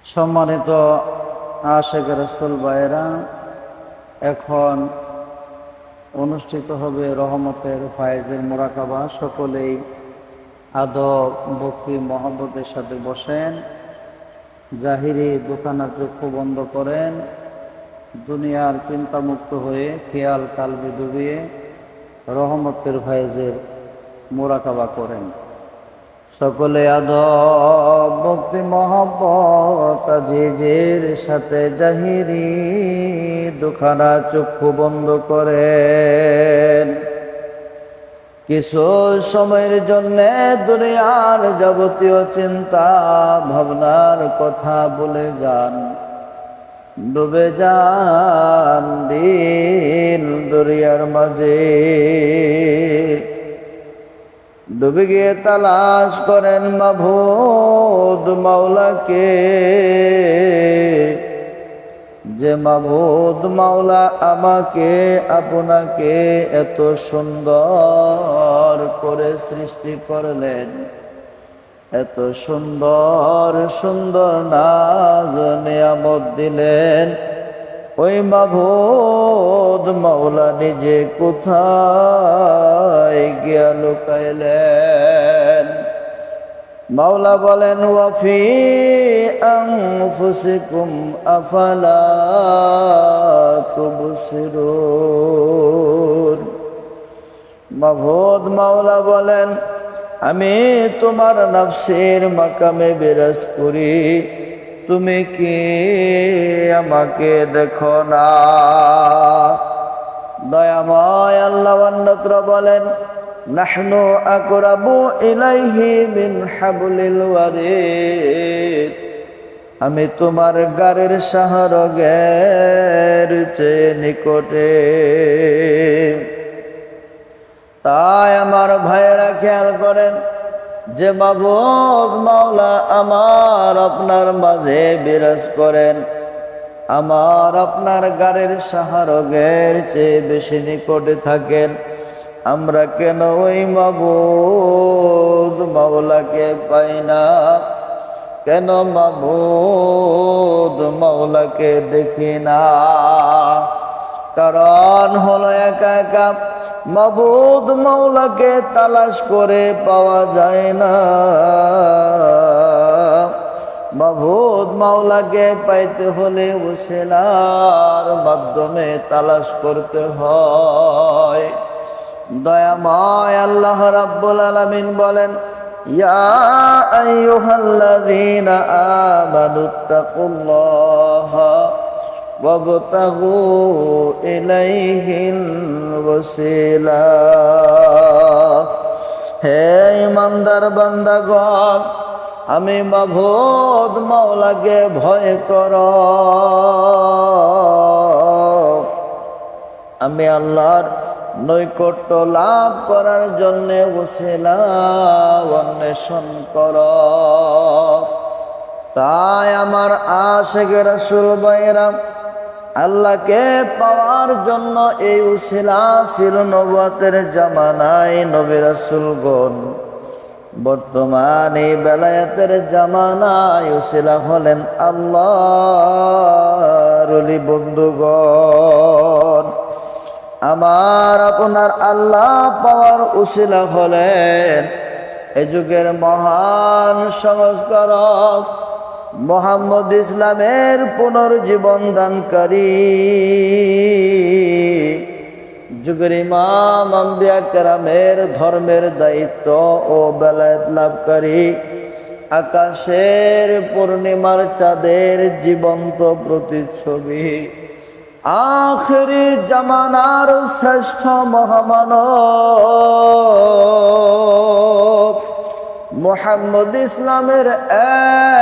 সম্মানিত আশিক রাসূল ভাইরা, এখন অনুষ্ঠিত হবে রহমতের ফায়েজের মুরাকাবা। সকলেই আদব ভক্তি মহব্বতের সাথে বসেন, জাহিরি দোকানা চক্ষু বন্ধ করেন, দুনিয়ার চিন্তামুক্ত হয়ে খেয়াল কালবে ডুবিয়ে রহমতের ফায়েজের মুরাকাবা করেন। সকলে আদব ভক্তি মহব্বত জিজির সাথে জাহিরি দুখানা চক্ষু বন্ধ করেন। কিছু সময়ের জন্য দুনিয়ার যাবতীয় চিন্তা ভাবনার কথা বলে যান, ডুবে যান দিল দরিয়ার মাঝে। ডুবে গিয়ে তালাশ করেন মাবুদ মাওলাকে, যে মাবুদ মাওলা আমাকে আপনাকে এত সুন্দর করে সৃষ্টি করলেন, এত সুন্দর সুন্দর নাজ নিয়ামত দিলেন। ওই মাবুদ মাওলা নিজে কোথায় গিয়া লুকাইলেন? মাওলা বলেন, ওয়াফি আনফুসিকুম আফালা তুবসিরুন। মাবুদ মাওলা বলেন, আমি তোমার নফসের মাকামে বিরাজ করি, তুমি কি আমাকে দেখো না? দয়াময় আল্লাহ অন্যত্র বলেন, নাহনু আকরাবু ইলাইহি মিন হাবলিল ওয়ারিদ। আমি তোমার গারের শাহরগের চেয়ে নিকটে। তাই আমার ভাইয়েরা খেয়াল করেন, যে মাবুদ মাওলা আমার আপনার মাঝে বিরাজ করেন, আমার আপনার গারের শাহরগের চেয়ে বেশি নিকটে থাকেন, আমরা কেন ওই মাবুদ মাওলাকে পাই না? কেন মাবুদ মাওলাকে দেখি না? কারণ হলো একা একা মাবুদ মাওলাকে তালাশ করে পাওয়া যায় না। মাবুদ মাওলাকে পাইতে হলে ওসিলার মাধ্যমে তালাশ করতে হয়। দয়াময় আল্লাহ রাব্বুল আলামিন বলেন, ইয়া আইয়ুহাল্লাযীনা আমানুত্তাকুল্লাহা ওয়াবতাগু ইলাইহিল ওয়াসিলা। হে ইমানদার বান্দাগণ, আমি মাবুদ মাওলাকে ভয় করো, আমি আল্লাহর নৈকট্য লাভ করার জন্য ওসিলা অন্বেষণ করো। তাই আমার আশিক রাসূল ভাইরা, আল্লাহকে পাওয়ার জন্য এই উসিলা ছিল নবুয়তের জামানায় নবী রাসূলগণ। বর্তমান এই বেলায়েতের জামানায় উসিলা হলেন আল্লাহর ওলি বন্ধুগণ। আমার আপনার আল্লাহ পাওয়ার উসিলা হলেন এ যুগের মহান সংস্কারক মুহাম্মদ ইসলামের পুনর্জীবন দানকারী, যুগের ইমাম আম্বিয়া কেরামের ধর্মের দায়িত্ব ও বেলায়েত লাভকারী, আকাশের পূর্ণিমার চাঁদের জীবন্ত প্রতিচ্ছবি, আখেরি জামানার শ্রেষ্ঠ মহামানব মুহাম্মদ ইসলামের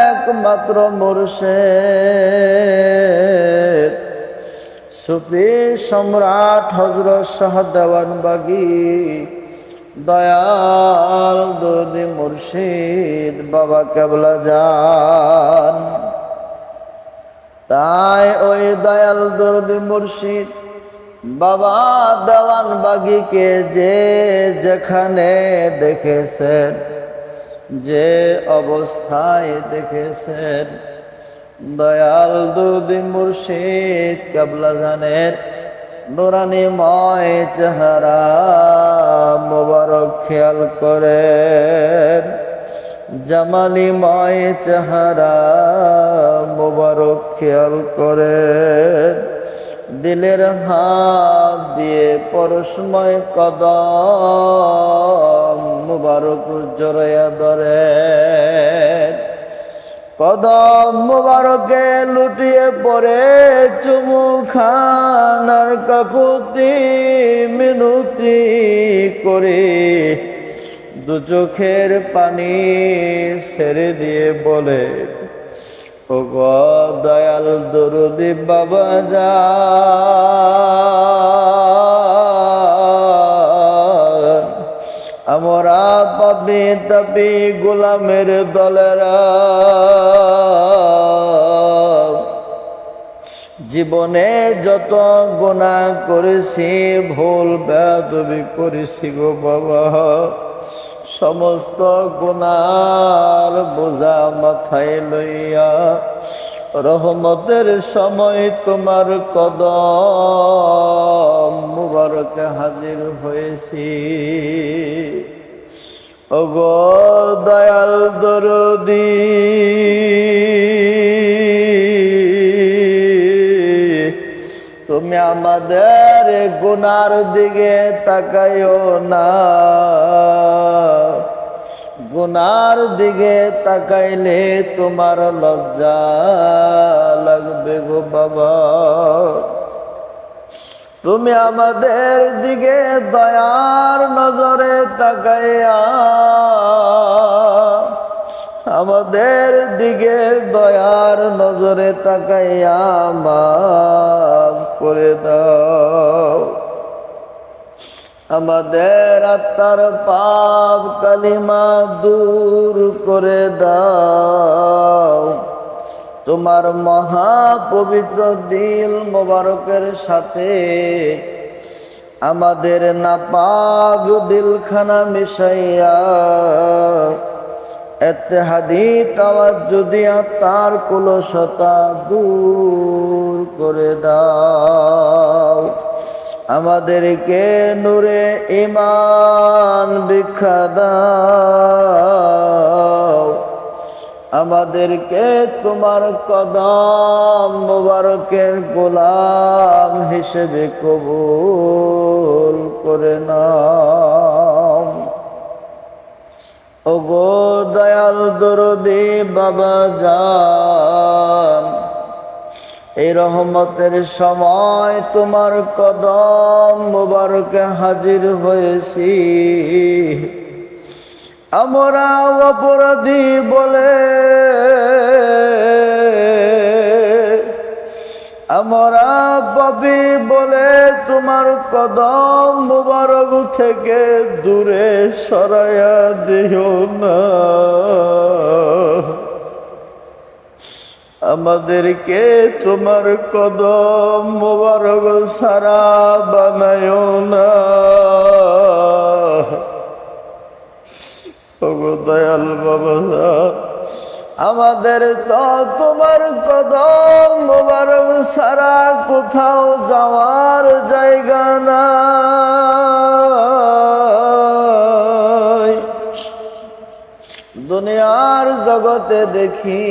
একমাত্র মুর্শিদ, সুফি সম্রাট হযরত শাহ দেওয়ানবাগী দয়াল দরদি মুর্শিদ বাবা কেবলা জান। তাই ওই দয়াল দরদি মুর্শিদ বাবা দেওয়ানবাগীকে যে যেখানে দেখেছেন, যে অবস্থায় দেখেছেন, দয়াল দুদি মুর্শিদ কেবলা জানের নুরানি ময় চেহারা মোবারক খেয়াল করেন, জামালি ময় চেহারা মোবারক খেয়াল করেন, দিলের হাত দিয়ে পরশময় কদম মোবারক জড়াইয়া ধরেন। কদম মোবারকে লুটিয়ে পড়ে চুমু খান আর কাকুতি মিনতি করে দু চোখের পানি ছেড়ে দিয়ে বলে, ও গো দয়াল দরুদি বাবা যান, আমরা পাপি তাপি গোলামের দলেরা জীবনে যত গুনাহ করেছি, ভুল বেয়াদবি করেছি গো বাবা, সমস্ত গুনার বোঝা মাথায় লইয়া রহমতের সময় তোমার কদম মুবারকে হাজির হয়েছি। ওগো দয়াল দরদি তুমি আমাদের গুনার দিকে তাকাইও না, গুনার দিকে তাকাইলে তোমার লজ্জা লাগবে গো বাবা। তুমি আমাদের দিকে দয়ার নজরে তাকাইয়া আমাদের দিকে দয়ার নজরে তাকাইয়া মাফ করে দাও। আমাদের আত্মার পাপ কালিমা দূর করে দাও। তোমার মহাপবিত্র দিল মোবারকের সাথে আমাদের নাপাক দিলখানা মিশাইয়া ইত্তেহাদি তাওয়াজ্জুদি তার কুলসতা দূর করে দাও। আমাদেরকে নূরে ঈমান ভিক্ষা দাও। আমাদেরকে তোমার কদম মোবারকের গোলাম হিসেবে কবুল করে নাও। ওগো দয়াল দরদি বাবা যান, এই রহমতের সময় তোমার কদম মোবারকে হাজির হয়েছি। আমরা অপরাধী বলে আমরা পাপী বলে তোমার কদম মোবারক থেকে দূরে সরাইয়া দিও না। আমাদেরকে তোমার কদম মোবারক সারা বানায়ো না। ওগো দয়াল বাবা, আমাদের তো তোমার কদম মোবারক সারা কোথাও যাওয়ার জায়গা নাই। দুনিয়ার জগতে দেখি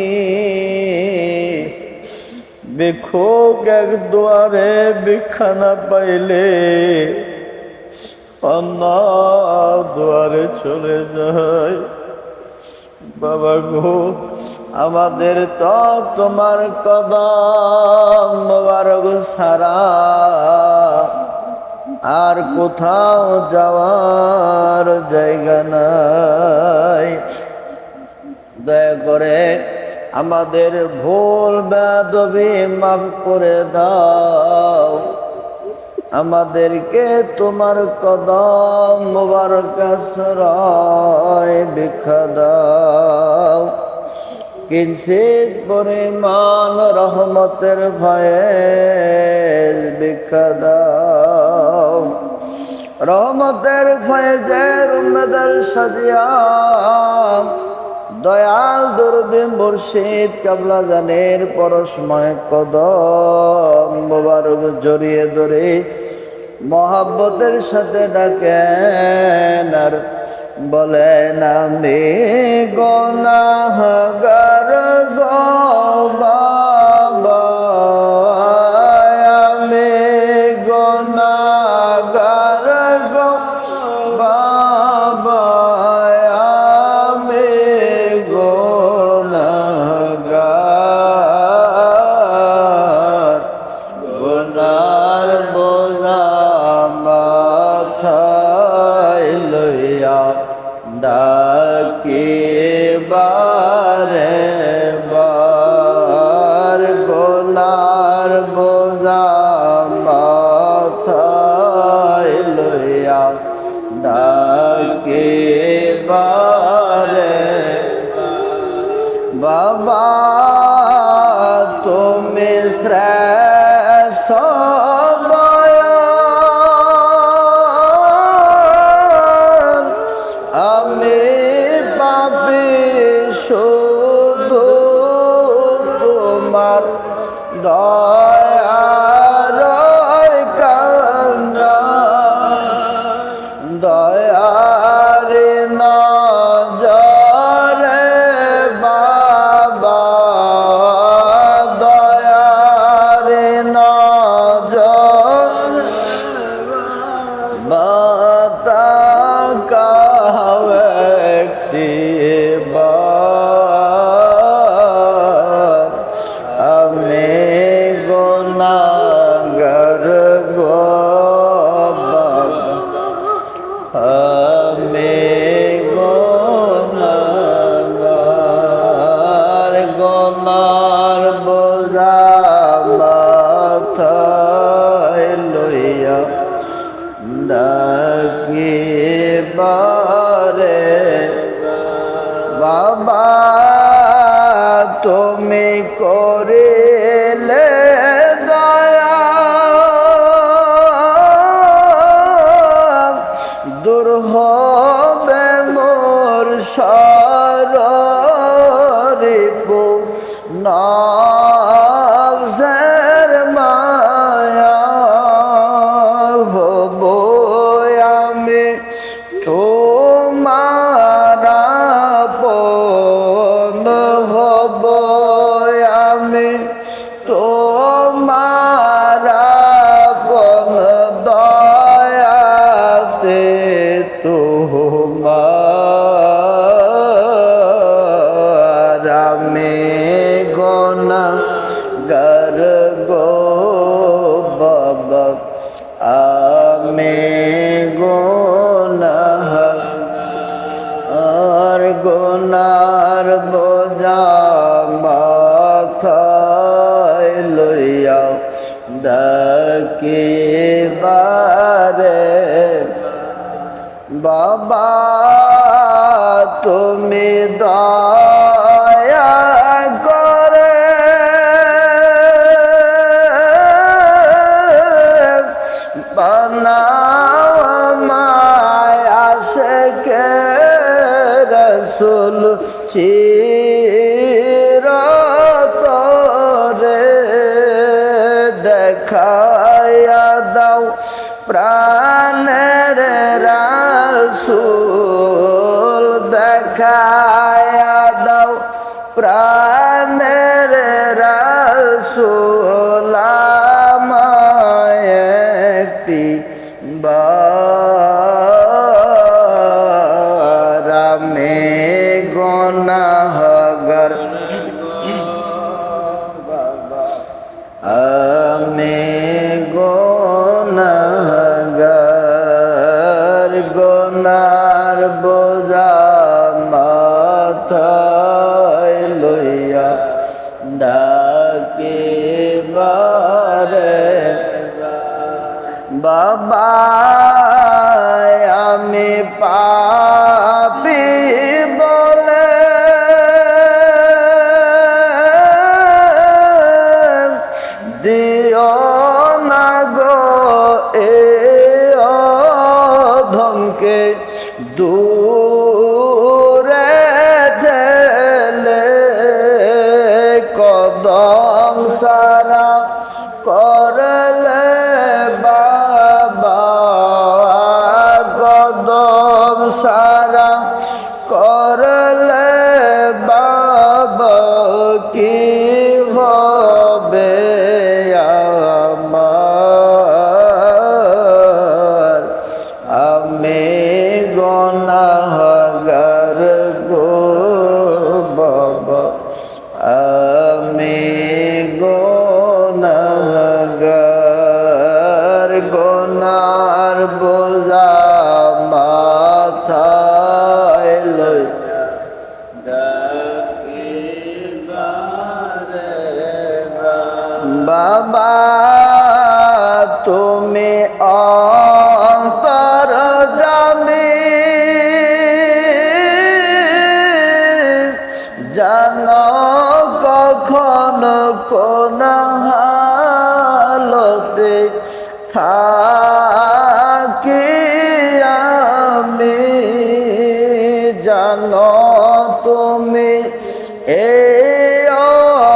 ভিক্ষুক এক দুয়ারে ভিক্ষা না পাইলে অন্য দুয়ারে চলে যায়। বাবা গো, আমাদের তো তোমার কদম মোবারক সারা আর কোথাও যাওয়ার জায়গা নাই। দয়া করে আমাদের ভুল বেয়াদবি মাফ করে দাও। আমাদেরকে তোমার কদম মোবারক আশ্রয় ভিক্ষা দাও। কিঞ্চিত পরিমাণ রহমতের ভয়ে ভিক্ষা দাও। রহমতের ফয়েজের উম্মদের সাজিয়া দয়াল দরুদে মুর্শিদ কাবলা জানের পরশময় কদম মোবারক জড়িয়ে ধরে মহাব্বতের সাথে ডাকেন আর বলেন আমি গুনাহগার গো বাবা, আমি গুনাহগার গো বাবা, আমি গুনাহগার, গুনার বোঝা মাথায় লইয়া ডাকি বারে বার, গুনার বোঝা মাথায় লইয়া ডাকি বারে বাবা, তুমি শ্রেষ্ঠ দয়াল, আমি পাপী শুধু তোমার দয়ার কাঙ্গা, দয়ারে নজরে বাবা, দয়ারে নজর বাতাকাও একটি বার, আমি গুনাহগার গো বাবা, আমি গুনাহগার, গুনার বোঝা মাথায় লইয়া ডাকি বারে বাবা, তুমি করিলে দয়া দূর হবে মোর সরিপু নফসের মায়া, হব আমি তোমার আপন, হব আমি তোমার আপন, দয়াতে তোমার, আমি গুনাহগার গো বাবা, আমি গুনাহগার, গুনার বোঝা মাথায় লইয়া ডাকি বারে বাবা, তুমি দয়া করে বানাও আমায় আশিকে রাসূল চিরতরে, দেখায়া দাও প্রাণের রাসূল, দেখায়া দাও প্রাণের রাসূল, আমায় একটি বার, আমি গুনাহগার, আমি গুনাহগার, গুনার বোঝা মাথায় লইয়া ডাকি বারে বাবা, আমি পাপী বলে দিও না গো এ অধমকে দূরে সারা করলে বাবা, কদম সারা করলে বাবা, কি হবে আমার? আমি গুনাহগার গো বাবা, আমি গুনাহগার, গুনার বোঝা মাথায় লই বাবা, তুমি অন্তর জামি, জানো কখন কোন হালতে থাকি আমি, জানো তুমি এই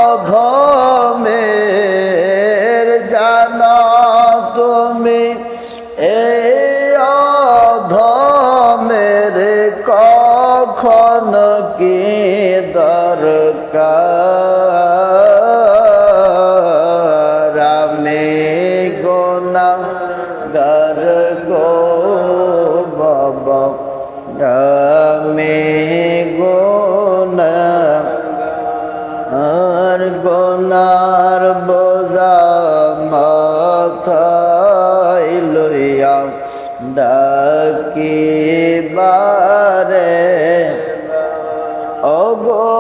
অধমের, জানো তুমি এই অধমের কখন কি দরকার। আমি গুনাহগার গো বাবা, আমি গুনাহগার, গুনার বোঝা মাথায় লইয়া ডাকিবারে ও গো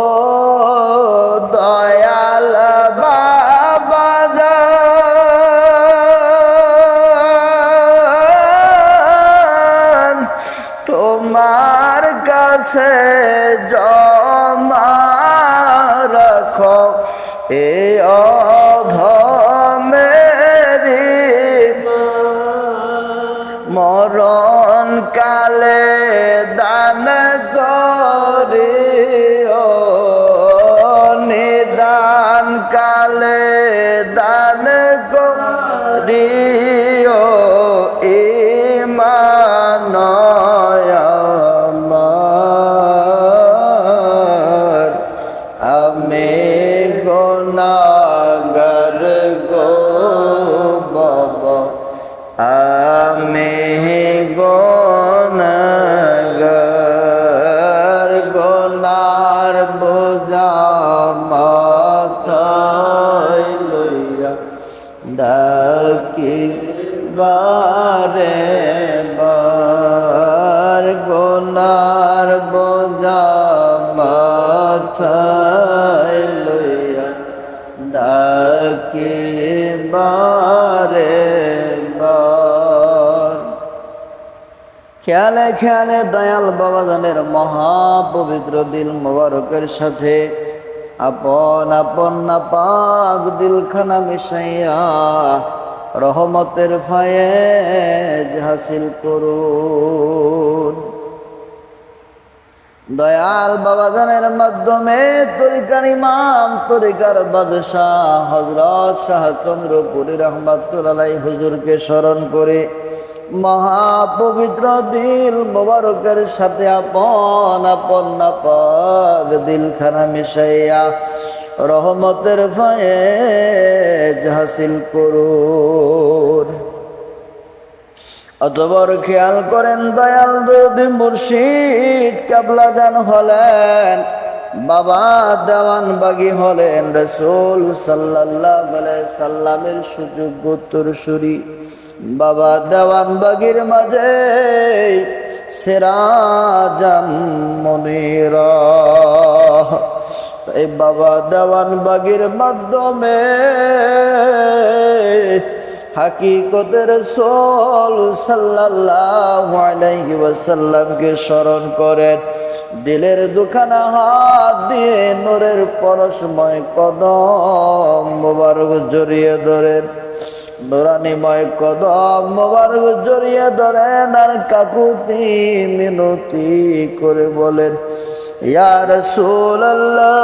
দয়াল বাবা জান, তোমার কাছে জমা রাখো এই অধমেরি, মরণ কালে দান করিও, নিদান কালে দান করিও, ঈমান আমার। আমি গুনাহগার গো বাবা, আমি গুনাহগার, গুনার বোঝা মাথায় লইয়া ডাকিবারে বার, গুনার বোঝা মাথায় লইয়া ডাকিবারে বার। খেয়ালে খেয়ালে দয়াল বাবাজানের মহাপবিত্র দিল মোবারকের সাথে আপন আপন নাপাক দিলখানা মিশাইয়া রহমতের ফায়েজ হাসিল করুন। দয়াল বাবাজানের মাধ্যমে তরিকার ইমাম, তরিকার বাদশাহ হযরত শাহ চন্দ্রপুরী রহমাতুল্লাহ আলাইহি হুজুরকে স্মরণ করে মহাপবিত্র দিল মোবারকের সাথে আপন আপন নাপাক দিলখানা মিশাইয়া রহমতের ফায়েজ হাসিল করুন। অতঃপর খেয়াল করেন দয়াল দরদি মুর্শিদ কাবলা জান হলেন, বাবা দেওয়ানবাগী হলেন রাসূল সাল্লাল্লাহু আলাইহি সাল্লামের সুযোগ্য উত্তরসূরি। বাবা দেওয়ানবাগীর মাঝে সিরাজাম মুনীরা, এই বাবা দেওয়ানবাগীর মাধ্যমে হাকিকতের রাসূল সাল্লাল্লাহু আলাইহি ওয়াসাল্লামকে স্মরণ করেন, দিলের দুখানা হাত দিয়ে নূরের পরশময় কদম মোবারক জড়িয়ে ধরেন, নুরানিময় কদম মোবারক জড়িয়ে ধরেন আর কাকুতি মিনতি করে বলেন, ইয়া রাসূলুল্লাহ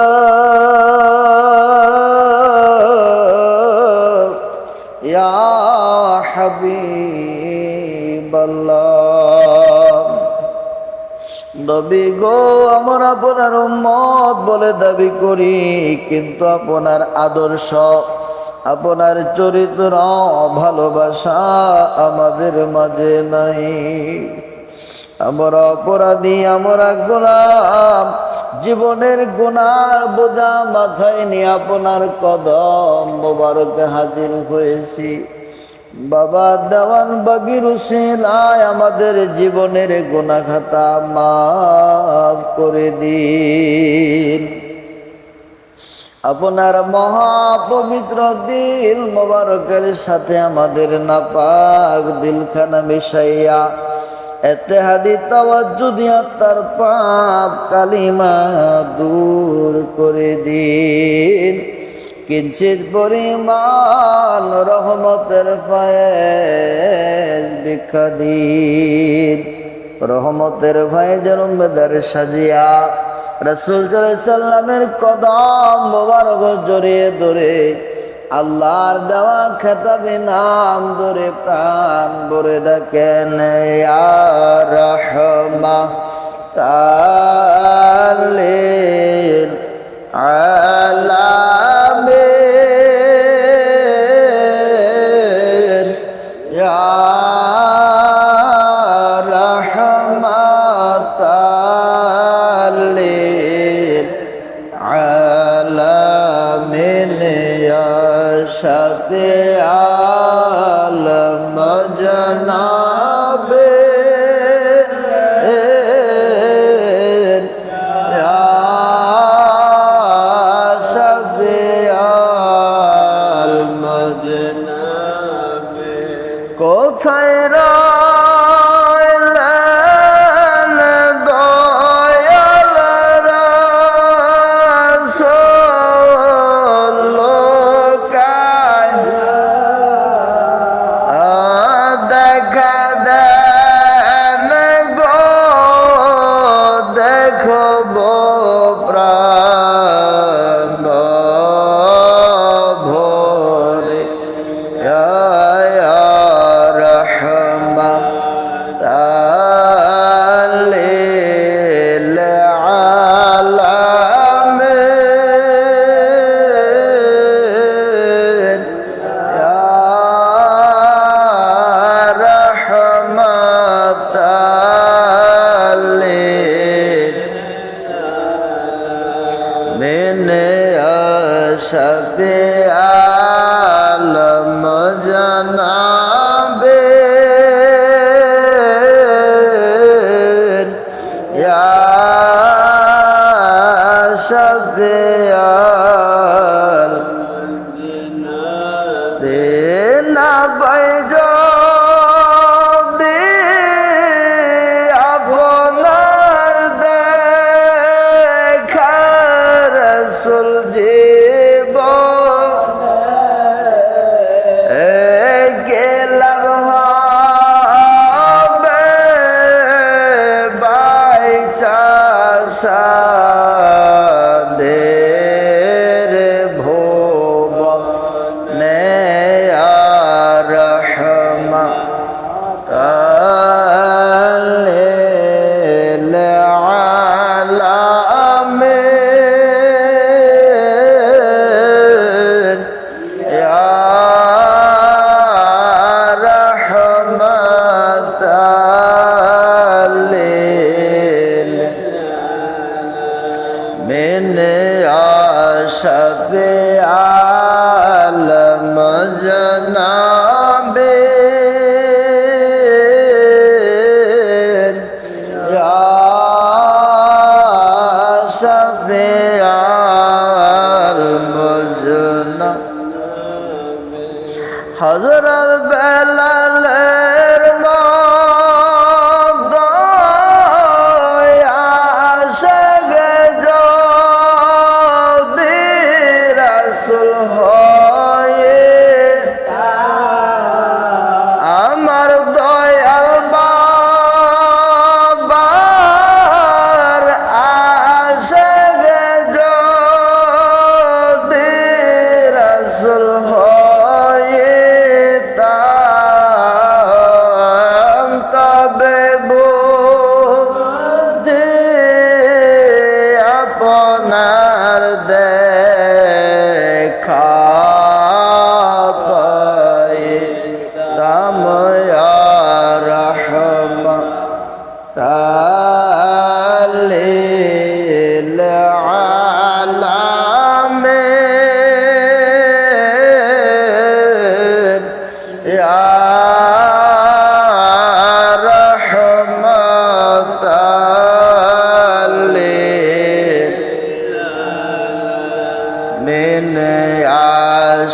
ইল্লাল্লাহ। নবী গো, আমরা আপনার উম্মত বলে দাবি করি, কিন্তু আপনার আদর্শ, আপনার চরিত্র, ভালোবাসা আমাদের মাঝে নাই। আমরা অপরাধী, আমরা গোলাম, জীবনের গুনার বোঝা মাথায় নিয়ে আপনার কদম মোবারকে হাজির হয়েছি। বাবা দেওয়ান বাগির উসিলায় আমাদের জীবনের গুনাহ খাতা মাফ করে দিন। আপনার মহাপবিত্র দিল মোবারকের সাথে আমাদের নাপাক দিলখানা মিশাইয়া এতেহাদি তাওয়াজ্জুহ দিয়া তার পাপ কালিমা দূর করে দিন। কিঞ্চিত পরিমাণ রহমতের ফায়েজ ভিক্ষা দিন। রহমতের ফায়েজের উম্মেদার সাজিয়া রাসূল সাল্লাল্লাহু আলাইহি সাল্লামের কদম মোবারক জড়িয়ে ধরে আল্লাহর দেওয়া খেতাবে নাম ধরে প্রাণ ভরে ডাকেন, ইয়া রাহমাতাল লিল আলামিন, ইয়া রাহমাতাল লিল আলামিন, ইয়া শাফিআল মুজনাবে, ইয়া শাফিআল মুজনাবে। কোথায় রইলেন দয়াল রাসূল, লোকায় দেখা দেন গো, দেখব প্রাণ ভরে, ইয়া রাহমাতাল লিল আলামিন, ইয়া রাহমাতাল লিল আলামিন, ইয়া শাফিআল মুজনাবে, ইয়া শাফিআল না বাইজো আপনার দেখা রাসূল জীবন গেলাম হবে বাইচা সাদের ভুবনে, ইয়া রাহমাতাল লিল আলামিন, ইয়া রাহমাতাল লিল আলামিন, ইয়া শাফিআল মুজনাবে, ইয়া শাফিআল মুজনাবে। হযরত বেলালের মতো আশিকে যদি রাসূল হয়ে, আমার দয়াল বাবার আশিকে যদি রাসূল হয়ে,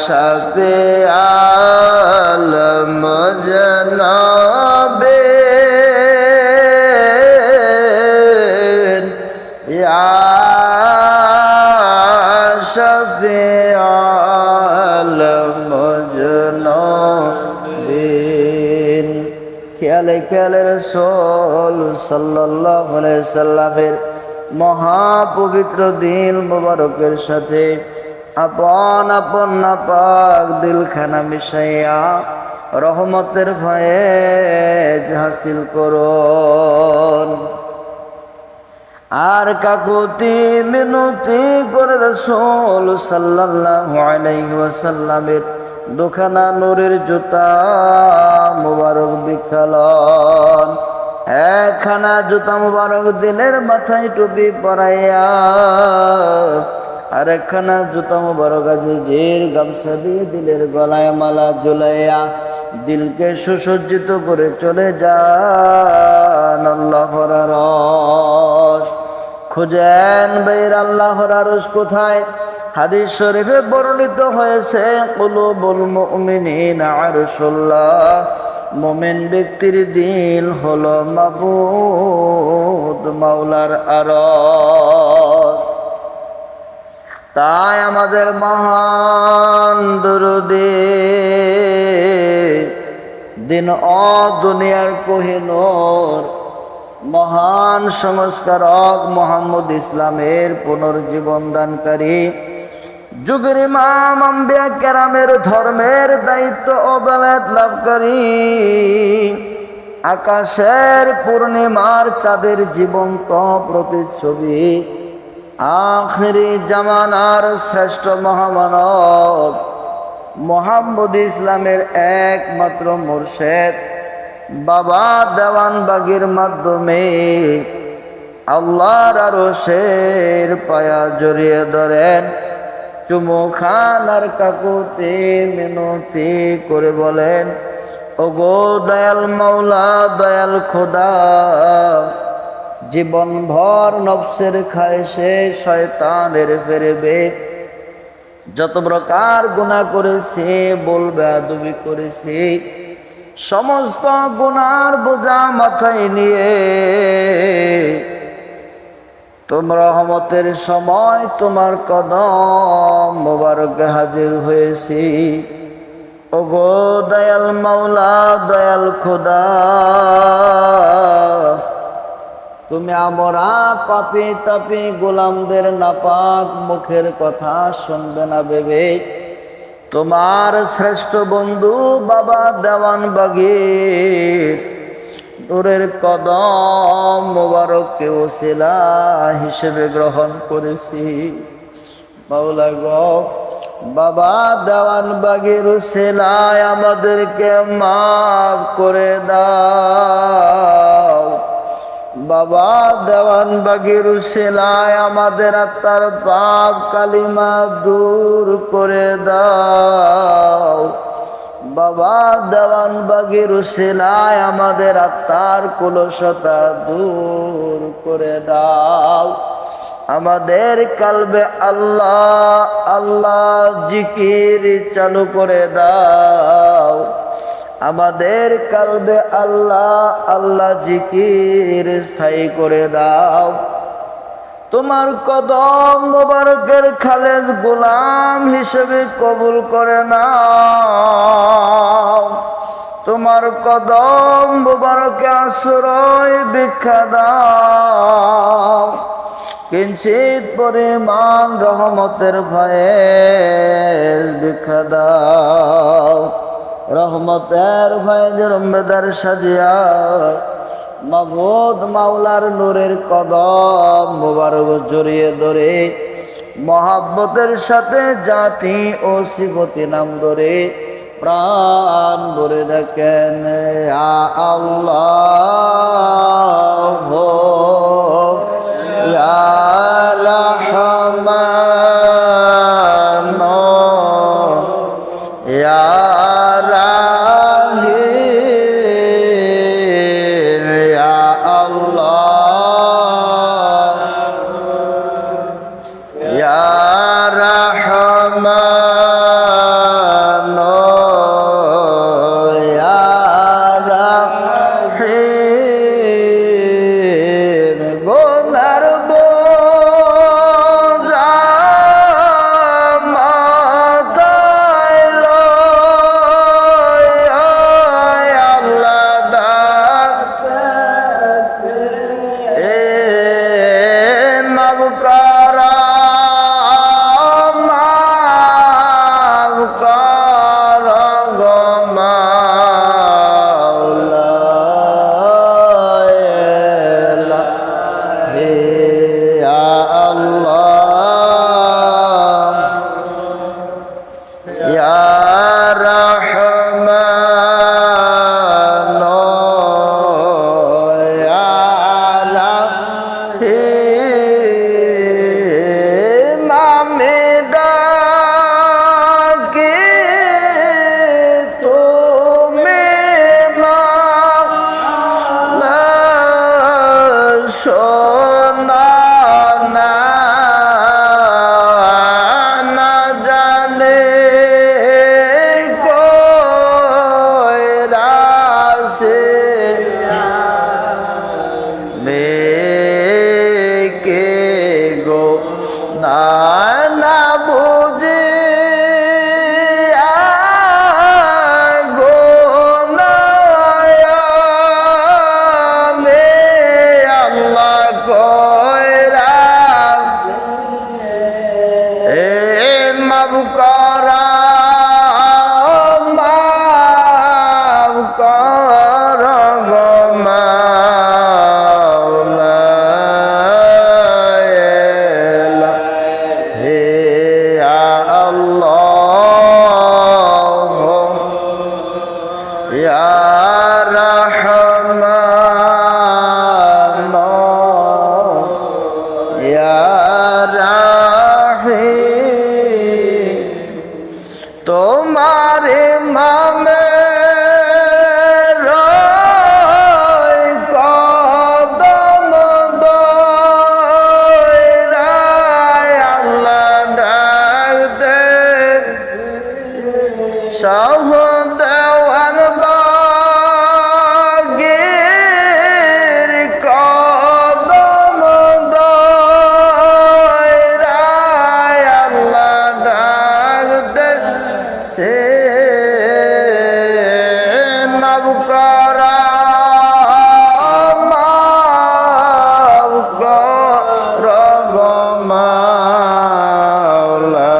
শাফিআল মুজনবিন ইয়া শাফিআল মুজনবিন। খেয়ালে খেয়ালে রাসূল সাল্লাল্লাহু আলাইহি সাল্লামের মহাপবিত্র দিল মুবারকের সাথে আপন আপন নাপাক দিলখানা মিশাইয়া রহমতের ভয়ে হাসিল করুন। আর কাকুতি মিনতি করে রাসূল সাল্লাল্লাহু আলাইহি ওয়াসাল্লামের দুখানা নূরের জুতা মুবারক বিখালন। একখানা জুতা মুবারক দিলের মাথায় টুপি পরাইয়া, আর একখানা জুতা মুবারক আজিজের গামছা দিয়ে দিলের গলায় মালা ঝুলাইয়া দিলকে সুসজ্জিত করে চলে যান আল্লাহর আরশ। খুঁজেন বাইর আল্লাহর আরশ কোথায়? হাদিস শরীফে বর্ণিত হয়েছে কুলুবুল মুমিনিনা আরশুল্লাহ, মুমিন ব্যক্তির দিল হলো মাবুদ মাওলার আরশ। তাই আমাদের মহান দরুদে দিন ও দুনিয়ার কোহিনূর মহান সংস্কারক মুহাম্মদ ইসলামের পুনর্জীবন দানকারী যুগের ইমাম আম্বিয়া কেরামের ধর্মের দায়িত্ব ও বেলায়েত লাভকারী আকাশের পূর্ণিমার চাঁদের জীবন্ত প্রতিচ্ছবি আখিরি জামানার শ্রেষ্ঠ মহামানব মুহাম্মদ ইসলামের একমাত্র মুর্শেদ বাবা দেওয়ানবাগীর মাধ্যমে আল্লাহর আরশের পায়া জড়িয়ে ধরেন, চুমু খান আর কাকুতি মিনতি করে বলেন, ওগো দয়াল মাওলা দয়াল খোদা, জীবন ভর নফসের খায়েশে শয়তানের ফেরবে যত প্রকার গুনাহ করেছি, বলবে আদবি করেছি, সমস্ত গুনার বোঝা মাথায় নিয়ে তোমার রহমতের সময় তোমার কদম মোবারকে হাজির হয়েছি। ওগো দয়াল মাওলা দয়াল খোদা, তুমি আমরা পাপী তাপী গোলামদের নাপাক মুখের কথা শুনবে না ভেবে তোমার শ্রেষ্ঠ বন্ধু বাবা দেওয়ানবাগীর নূরের কদম মোবারককে ওসিলা হিসেবে গ্রহণ করেছি। মাওলা গো, বাবা দেওয়ানবাগীর ওসিলায় আমাদেরকে মাফ করে দাও। বাবা দেওয়ানবাগীর উসিলায় আমাদের আত্মার পাপ কালিমা দূর করে দাও। বাবা দেওয়ানবাগীর উসিলায় আমাদের আত্মার কলুষতা দূর করে দাও। আমাদের কালবে আল্লাহ আল্লাহ জিকির চালু করে দাও। আমাদের কালবে আল্লাহ আল্লাহ জিকির স্থায়ী করে দাও। তোমার কদম মোবারকের খালেজ গোলাম হিসেবে কবুল করে নাও। তোমার কদম মোবারকে আশ্রয় ভিক্ষা দাও। কিঞ্চিত পরিমাণ রহমতের ভয়ে ভিক্ষা দাও। রহমতের ভয়ে জরম্বেদার সাজিয়া মাবুদ মাওলার নূরের কদম মোবারক জড়িয়ে ধরে মহাব্বতের সাথে জাতি ও সিফতি নাম ধরে প্রাণ ভরে ডাকেন, ইয়া আল্লাহ ইয়া রাহমান ইয়া ইয়া রহমান ইয়া রহিম আমি ডাকি তুমি মাওলা শোনা না জানে মেকে গো না না বুঝে গো মে আল্লাহ কয়রা এ মাব করা মাব করা গো তোমারে মামে কদম দরায় আল্লাহ ডাক দে সব দেওয়ান বাগের কদম দরায় আল্লাহ ডাক দে সে মাব করা মাব করা গো মাওলা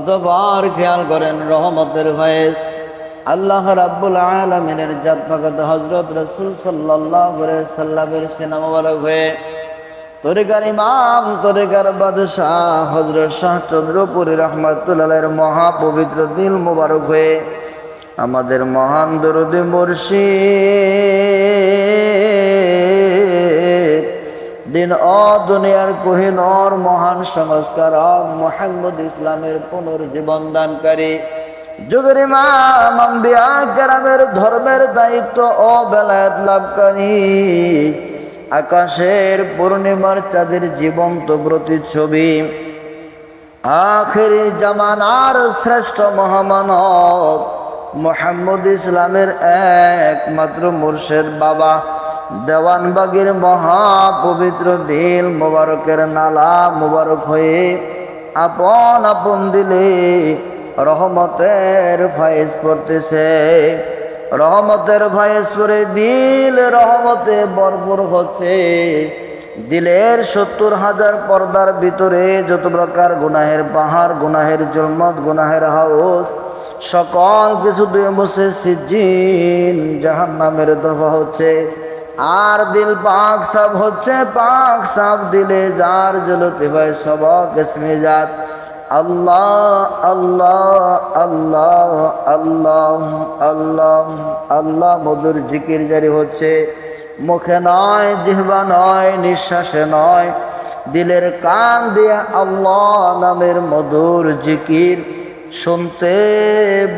অতঃপর খেয়াল করেন রহমতের ফয়েজ আল্লাহ রাব্বুল আলামিনের জাত পাকত হযরত রাসূল সাল্লাল্লাহু আলাইহি সাল্লামের সিনা মোবারক হয়ে তরিকার ইমাম তরিকার বাদশাহ হযরত শাহ চন্দ্রপুরী রাহমাতুল্লাহ আলাইহির মহা পবিত্র দিল মোবারক হয়ে আমাদের মহান দরদী মুর্শিদ দিন ও দুনিয়ার কোহিনূর মহান সংস্কারক মুহাম্মদ ইসলামের পুনর্জীবন দানকারী যুগের ইমাম আম্বিয়া কেরামের ধর্মের দায়িত্ব ও বেলায়েত লাভকারী আকাশের পূর্ণিমার চাঁদের জীবন্ত প্রতিচ্ছবি আখেরি জামানার শ্রেষ্ঠ মহামানব মুহাম্মদ ইসলামের একমাত্র মুর্শিদ বাবা দেওয়ানবাগীর মহা পবিত্র দিল মোবারকের নালা মোবারক হয়ে আপন আপন দিলে রহমতের ফায়েজ পড়তেছে রহমতের ফায়েজ পড়ে দিল রহমতে ভরপুর হচ্ছে দিলের ৭০,০০০ পর্দার ভিতরে যত প্রকার গুনাহের পাহাড় গুনাহের জুলমত গুনাহের হাউস সকল কিছু দুই মুছে সিজিন জাহান্নামের দফা হচ্ছে আর দিল পাক সাফ হচ্ছে পাক সাফ দিলে যার জলতে ভাই সবক ইসমে জাত আল্লাহ আল্লাহ আল্লাহ আল্লাহ আল্লাহ আল্লাহ মধুর জিকির জারি হচ্ছে মুখে নয় জিহ্বা নয় নিঃশ্বাসে নয় দিলের কান দিয়ে আল্লাহ নামের মধুর জিকির শুনতে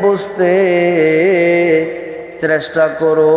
বুঝতে চেষ্টা করো।